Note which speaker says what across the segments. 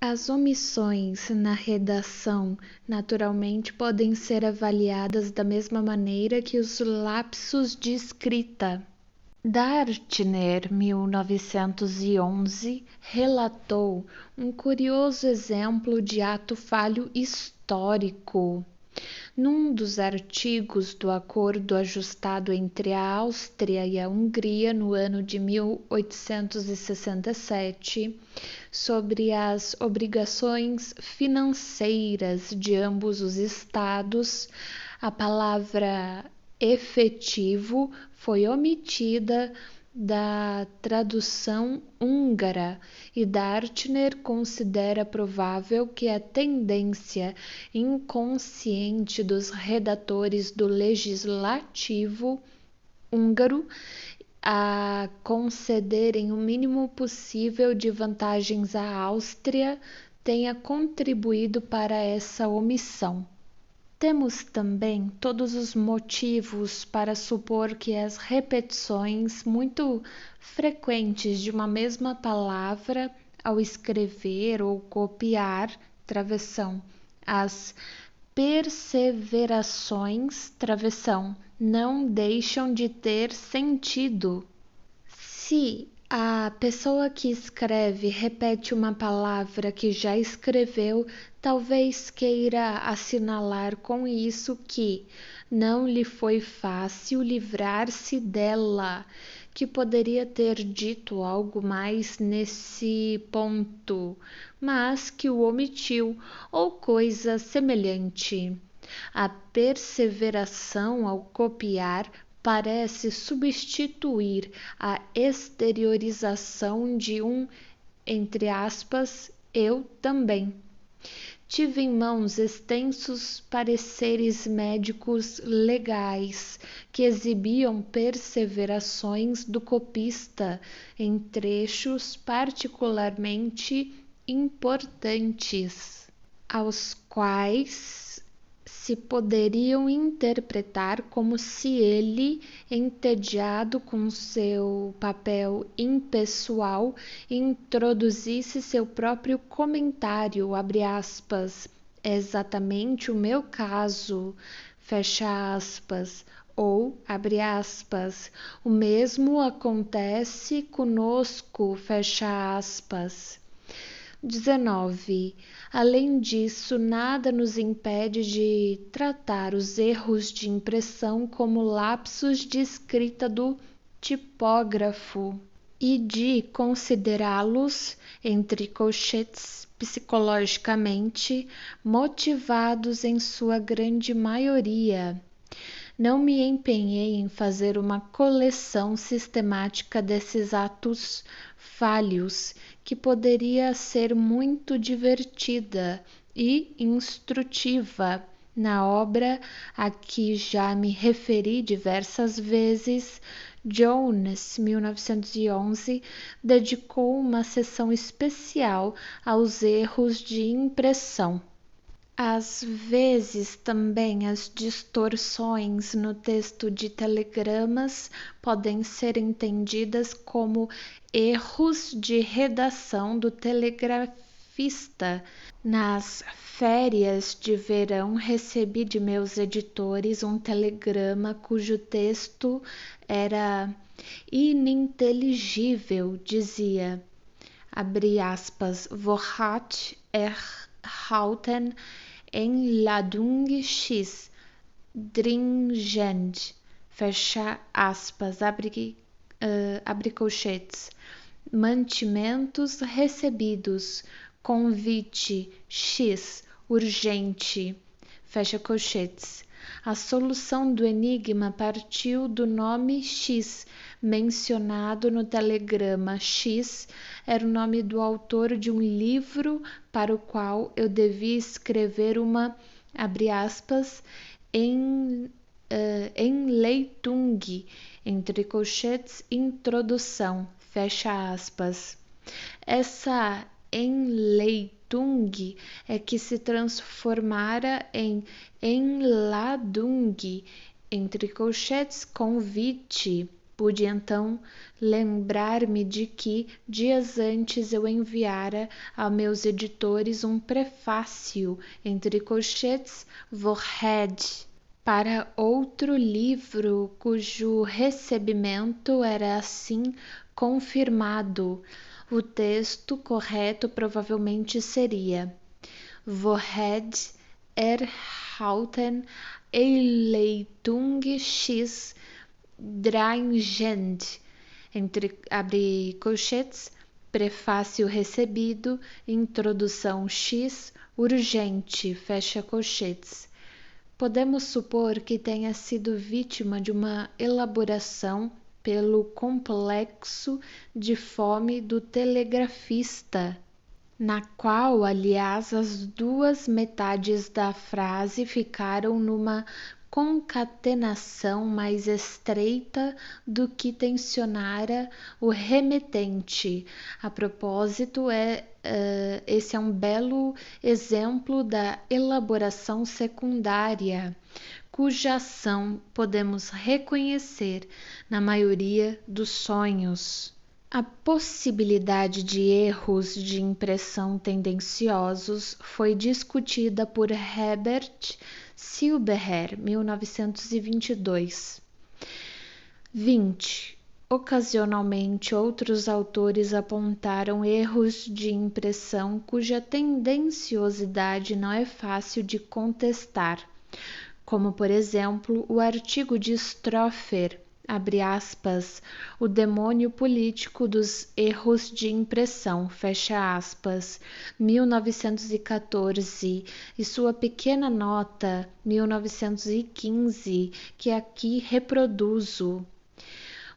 Speaker 1: As omissões na redação naturalmente podem ser avaliadas da mesma maneira que os lapsos de escrita. Dartner, 1911, relatou um curioso exemplo de ato falho histórico. Num dos artigos do acordo ajustado entre a Áustria e a Hungria no ano de 1867, sobre as obrigações financeiras de ambos os estados, a palavra efetivo foi omitida da tradução húngara, e Dartner considera provável que a tendência inconsciente dos redatores do legislativo húngaro a concederem o mínimo possível de vantagens à Áustria tenha contribuído para essa omissão. Temos também todos os motivos para supor que as repetições muito frequentes de uma mesma palavra ao escrever ou copiar, travessão, as perseverações, travessão, não deixam de ter sentido. Se a pessoa que escreve repete uma palavra que já escreveu, talvez queira assinalar com isso que não lhe foi fácil livrar-se dela, que poderia ter dito algo mais nesse ponto, mas que o omitiu, ou coisa semelhante. A perseveração ao copiar parece substituir a exteriorização de um, entre aspas, eu também. Tive em mãos extensos pareceres médicos legais que exibiam perseverações do copista em trechos particularmente importantes, aos quais se poderiam interpretar como se ele, entediado com seu papel impessoal, introduzisse seu próprio comentário, abre aspas, é exatamente o meu caso, fecha aspas, ou, abre aspas, o mesmo acontece conosco, fecha aspas. 19. Além disso, nada nos impede de tratar os erros de impressão como lapsos de escrita do tipógrafo e de considerá-los, entre colchetes, psicologicamente motivados em sua grande maioria. Não me empenhei em fazer uma coleção sistemática desses atos falhos, que poderia ser muito divertida e instrutiva. Na obra a que já me referi diversas vezes, Jones, 1911, dedicou uma seção especial aos erros de impressão. Às vezes também as distorções no texto de telegramas podem ser entendidas como erros de redação do telegrafista. Nas férias de verão recebi de meus editores um telegrama cujo texto era ininteligível, dizia, abre aspas, Vorhat erhalten Einladung X dringend, fecha aspas, abre colchetes, mantimentos recebidos, convite X urgente, fecha colchetes. A solução do enigma partiu do nome X, mencionado no telegrama. X era o nome do autor de um livro para o qual eu devia escrever uma, abre aspas, Einleitung, entre colchetes, introdução, fecha aspas. Essa Einleitung é que se transformara em Einladung, entre colchetes, convite, Pude então lembrar-me de que, dias antes, eu enviara a meus editores um prefácio, entre colchetes, Vorrede, para outro livro cujo recebimento era assim confirmado. O texto correto provavelmente seria: Vorrede erhalten Einleitung X dringend, abre colchetes, prefácio recebido, introdução X, urgente, fecha colchetes. Podemos supor que tenha sido vítima de uma elaboração pelo complexo de fome do telegrafista, na qual, aliás, as duas metades da frase ficaram numa concatenação mais estreita do que tensionara o remetente. A propósito, esse é um belo exemplo da elaboração secundária, cuja ação podemos reconhecer na maioria dos sonhos. A possibilidade de erros de impressão tendenciosos foi discutida por Herbert Silberherr, 1922. 20. Ocasionalmente, outros autores apontaram erros de impressão cuja tendenciosidade não é fácil de contestar, como, por exemplo, o artigo de Stropher, abre aspas, o demônio político dos erros de impressão, fecha aspas, 1914, e sua pequena nota, 1915, que aqui reproduzo.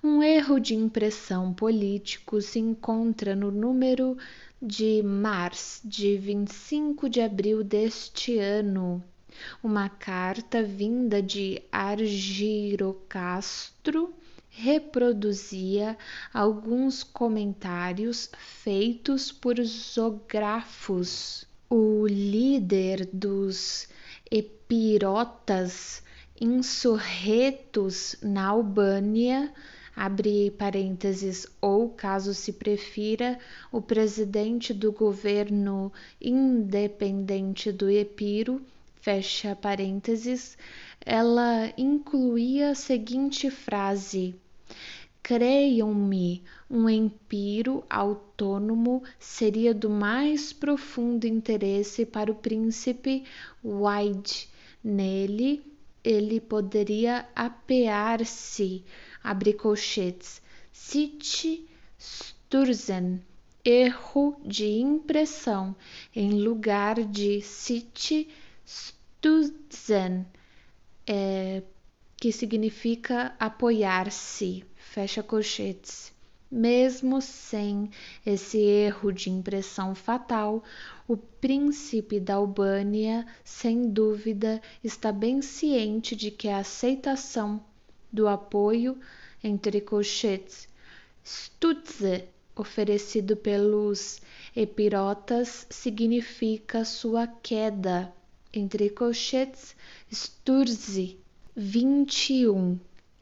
Speaker 1: Um erro de impressão político se encontra no número de Mars, de 25 de abril deste ano. Uma carta vinda de Argirocastro reproduzia alguns comentários feitos por zoógrafos. O líder dos epirotas insurretos na Albânia, abre parênteses, ou, caso se prefira, o presidente do governo independente do Epiro, fecha parênteses, ela incluía a seguinte frase: creiam-me, um empiro autônomo seria do mais profundo interesse para o príncipe Wyde. Nele, ele poderia apear-se, abre colchetes, cite Sturzen, erro de impressão, em lugar de cite Stutzen, que significa apoiar-se, fecha colchetes. Mesmo sem esse erro de impressão fatal, o príncipe da Albânia, sem dúvida, está bem ciente de que a aceitação do apoio, entre colchetes, Stutze, oferecido pelos epirotas, significa sua queda, entre colchetes, Sturze. 21.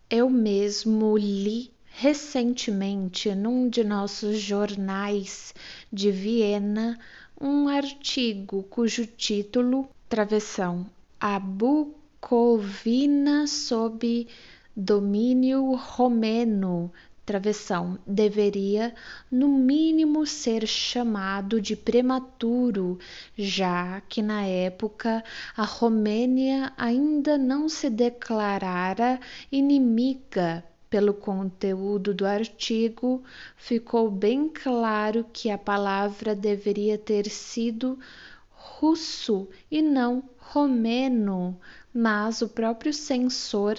Speaker 1: Eu mesmo li recentemente num de nossos jornais de Viena um artigo cujo título, travessão, A Bucovina sob domínio romeno, travessão, deveria, no mínimo, ser chamado de prematuro, já que na época a Romênia ainda não se declarara inimiga. Pelo conteúdo do artigo, ficou bem claro que a palavra deveria ter sido russo e não romeno, mas o próprio censor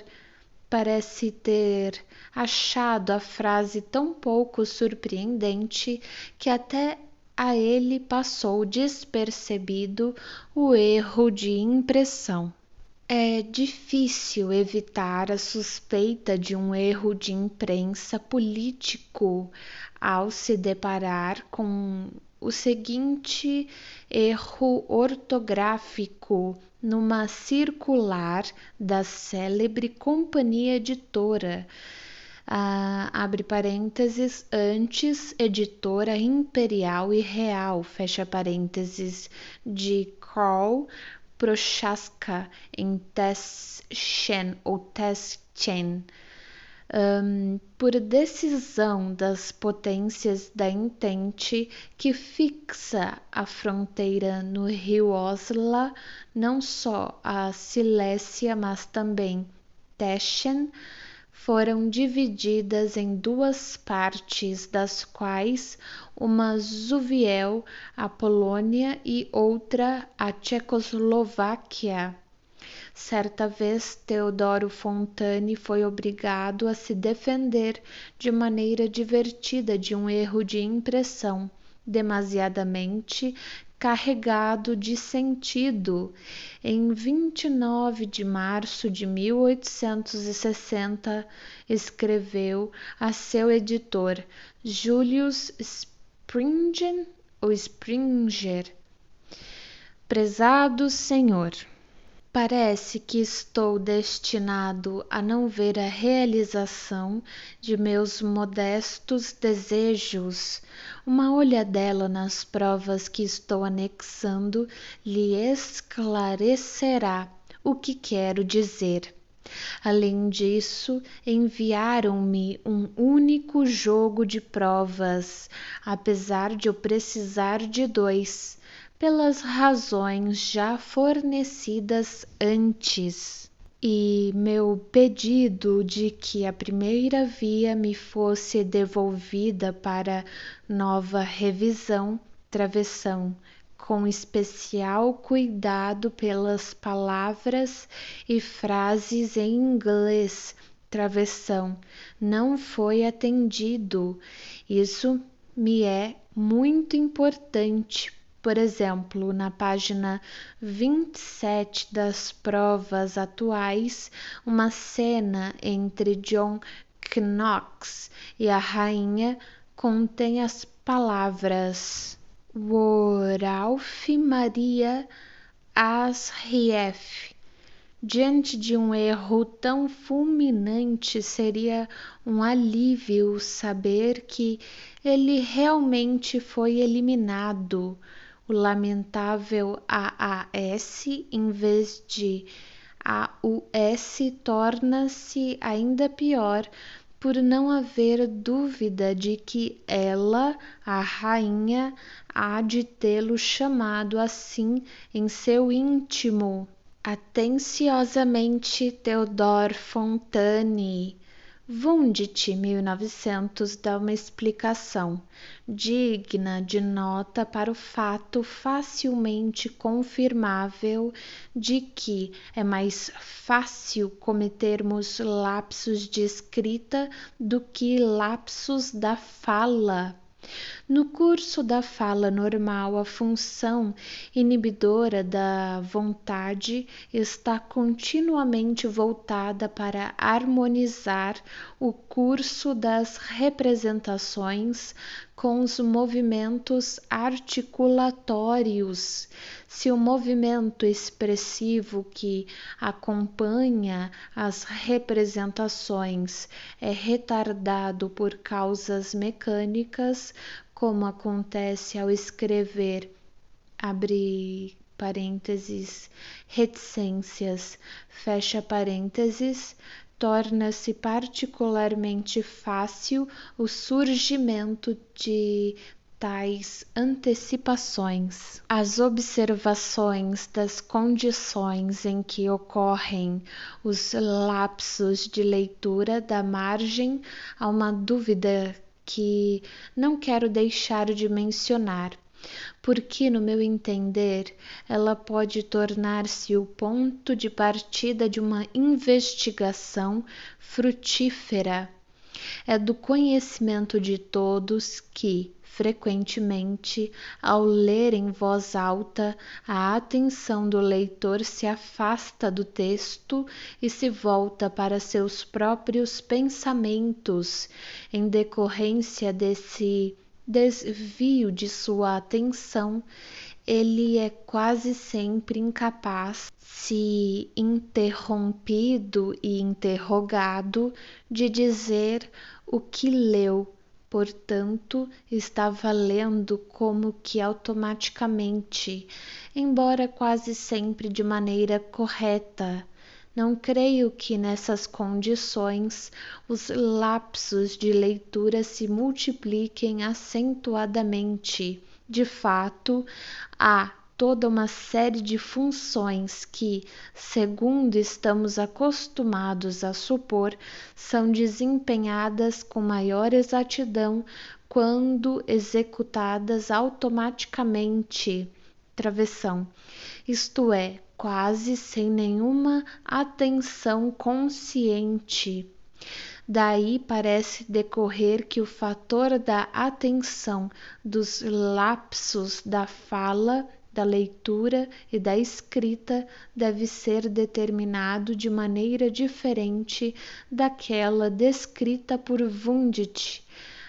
Speaker 1: parece ter achado a frase tão pouco surpreendente que até a ele passou despercebido o erro de impressão. É difícil evitar a suspeita de um erro de imprensa político ao se deparar com o seguinte erro ortográfico numa circular da célebre companhia editora. abre parênteses, antes editora Imperial e Real, fecha parênteses, de Karl Prochaska em Teschen ou Teschen, por decisão das potências da Entente, que fixa a fronteira no rio Osla, não só a Silésia, mas também Teschen, foram divididas em duas partes, das quais uma Zuwiel, a Polônia, e outra a Tchecoslováquia. Certa vez, Teodoro Fontane foi obrigado a se defender de maneira divertida de um erro de impressão, demasiadamente carregado de sentido. Em 29 de março de 1860, escreveu a seu editor, Julius Springer: Prezado Senhor, parece que estou destinado a não ver a realização de meus modestos desejos. Uma olhadela nas provas que estou anexando lhe esclarecerá o que quero dizer. Além disso, enviaram-me um único jogo de provas, apesar de eu precisar de 2, pelas razões já fornecidas antes. E meu pedido de que a primeira via me fosse devolvida para nova revisão, travessão, com especial cuidado pelas palavras e frases em inglês, travessão, não foi atendido. Isso me é muito importante. Por exemplo, na página 27 das provas atuais, uma cena entre John Knox e a rainha contém as palavras Woralf Maria Asrief. Diante de um erro tão fulminante, seria um alívio saber que ele realmente foi eliminado. O lamentável AAS, em vez de AUS, torna-se ainda pior, por não haver dúvida de que ela, a rainha, há de tê-lo chamado assim em seu íntimo. Atenciosamente, Theodor Fontane. Wundt, 1900, dá uma explicação digna de nota para o fato facilmente confirmável de que é mais fácil cometermos lapsos de escrita do que lapsos da fala. No curso da fala normal, a função inibidora da vontade está continuamente voltada para harmonizar o curso das representações com os movimentos articulatórios. Se o movimento expressivo que acompanha as representações é retardado por causas mecânicas, como acontece ao escrever, abre parênteses, reticências, fecha parênteses, torna-se particularmente fácil o surgimento de tais antecipações. As observações das condições em que ocorrem os lapsos de leitura dá margem a uma dúvida que não quero deixar de mencionar, porque, no meu entender, ela pode tornar-se o ponto de partida de uma investigação frutífera. É do conhecimento de todos que, frequentemente, ao ler em voz alta, a atenção do leitor se afasta do texto e se volta para seus próprios pensamentos, em decorrência desse desvio de sua atenção. ele é quase sempre incapaz, se interrompido e interrogado, de dizer o que leu. Portanto, estava lendo como que automaticamente, embora quase sempre de maneira correta. Não creio que nessas condições os lapsos de leitura se multipliquem acentuadamente. De fato, há toda uma série de funções que, segundo estamos acostumados a supor, são desempenhadas com maior exatidão quando executadas automaticamente. Travessão. Isto é, quase sem nenhuma atenção consciente. Daí parece decorrer que o fator da atenção, dos lapsos da fala, da leitura e da escrita deve ser determinado de maneira diferente daquela descrita por Wundt,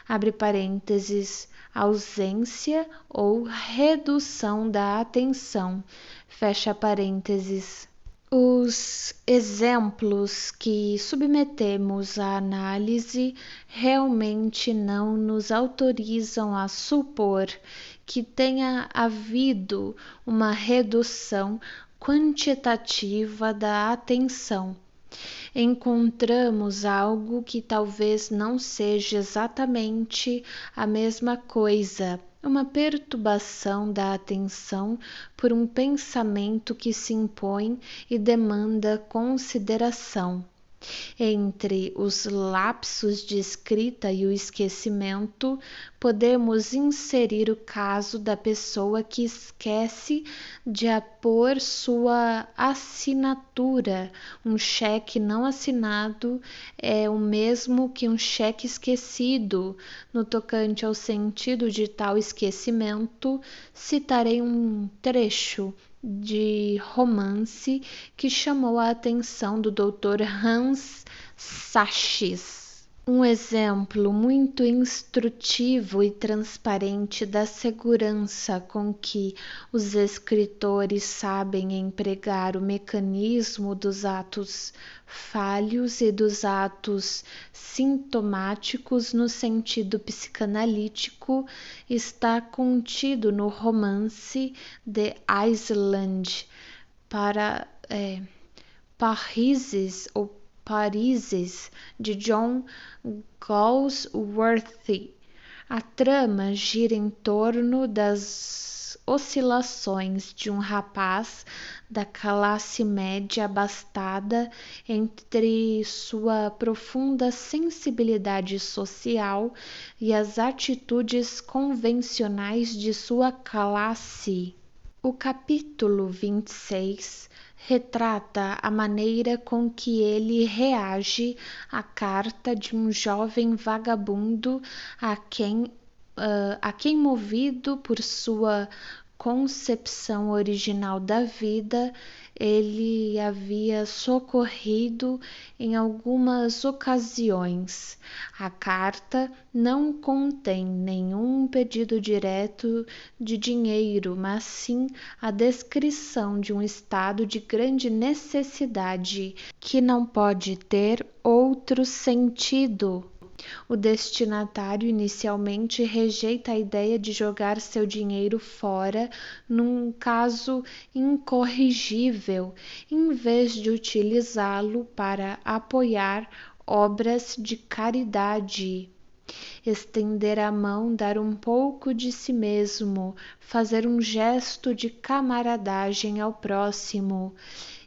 Speaker 1: abre parênteses, ausência ou redução da atenção, fecha parênteses. Os exemplos que submetemos à análise realmente não nos autorizam a supor que tenha havido uma redução quantitativa da atenção. Encontramos algo que talvez não seja exatamente a mesma coisa, uma perturbação da atenção por um pensamento que se impõe e demanda consideração. Entre os lapsos de escrita e o esquecimento, podemos inserir o caso da pessoa que esquece de apor sua assinatura. Um cheque não assinado é o mesmo que um cheque esquecido. No tocante ao sentido de tal esquecimento, citarei um trecho de romance que chamou a atenção do Dr. Hans Sachs. Um exemplo muito instrutivo e transparente da segurança com que os escritores sabem empregar o mecanismo dos atos falhos e dos atos sintomáticos no sentido psicanalítico está contido no romance The Island Parises de John Galsworthy. A trama gira em torno das oscilações de um rapaz da classe média abastada entre sua profunda sensibilidade social e as atitudes convencionais de sua classe. O capítulo 26 retrata a maneira com que ele reage à carta de um jovem vagabundo a quem movido por sua concepção original da vida, ele havia socorrido em algumas ocasiões. A carta não contém nenhum pedido direto de dinheiro, mas sim a descrição de um estado de grande necessidade que não pode ter outro sentido. O destinatário inicialmente rejeita a ideia de jogar seu dinheiro fora num caso incorrigível, em vez de utilizá-lo para apoiar obras de caridade. Estender a mão, dar um pouco de si mesmo, fazer um gesto de camaradagem ao próximo,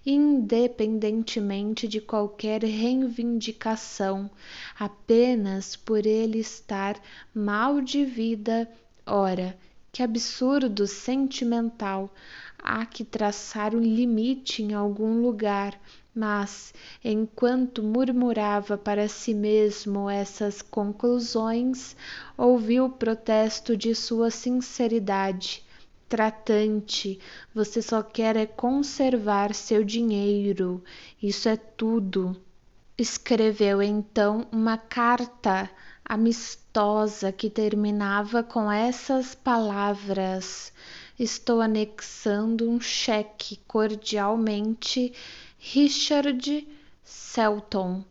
Speaker 1: independentemente de qualquer reivindicação, apenas por ele estar mal de vida. Ora, que absurdo sentimental! Há que traçar um limite em algum lugar. Mas, enquanto murmurava para si mesmo essas conclusões, ouviu o protesto de sua sinceridade. Tratante, você só quer é conservar seu dinheiro, isso é tudo. Escreveu então uma carta amistosa que terminava com essas palavras: estou anexando um cheque cordialmente, Richard Selton.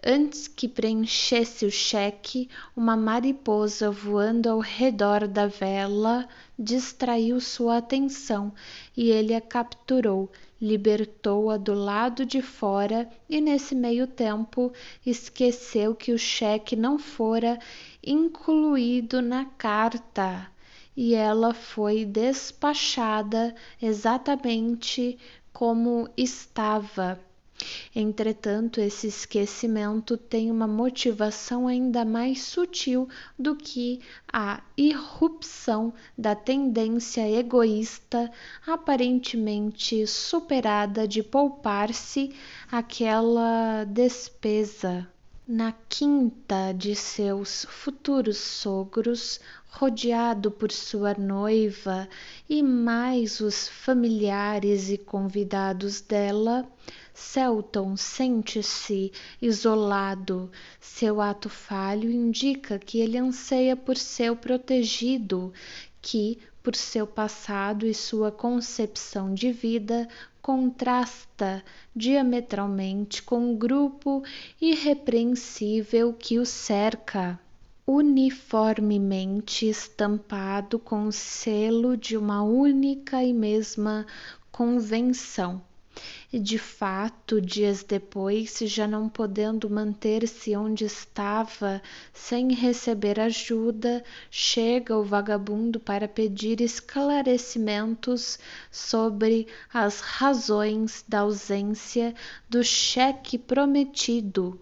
Speaker 1: Antes que preenchesse o cheque, uma mariposa voando ao redor da vela distraiu sua atenção e ele a capturou, libertou-a do lado de fora e, nesse meio tempo, esqueceu que o cheque não fora incluído na carta e ela foi despachada exatamente como estava. Entretanto, esse esquecimento tem uma motivação ainda mais sutil do que a irrupção da tendência egoísta aparentemente superada de poupar-se aquela despesa. Na quinta de seus futuros sogros, rodeado por sua noiva e mais os familiares e convidados dela, Selton sente-se isolado. Seu ato falho indica que ele anseia por seu protegido, que, por seu passado e sua concepção de vida, contrasta diametralmente com o grupo irrepreensível que o cerca, uniformemente estampado com o selo de uma única e mesma convenção. E de fato, dias depois, já não podendo manter-se onde estava, sem receber ajuda, chega o vagabundo para pedir esclarecimentos sobre as razões da ausência do cheque prometido.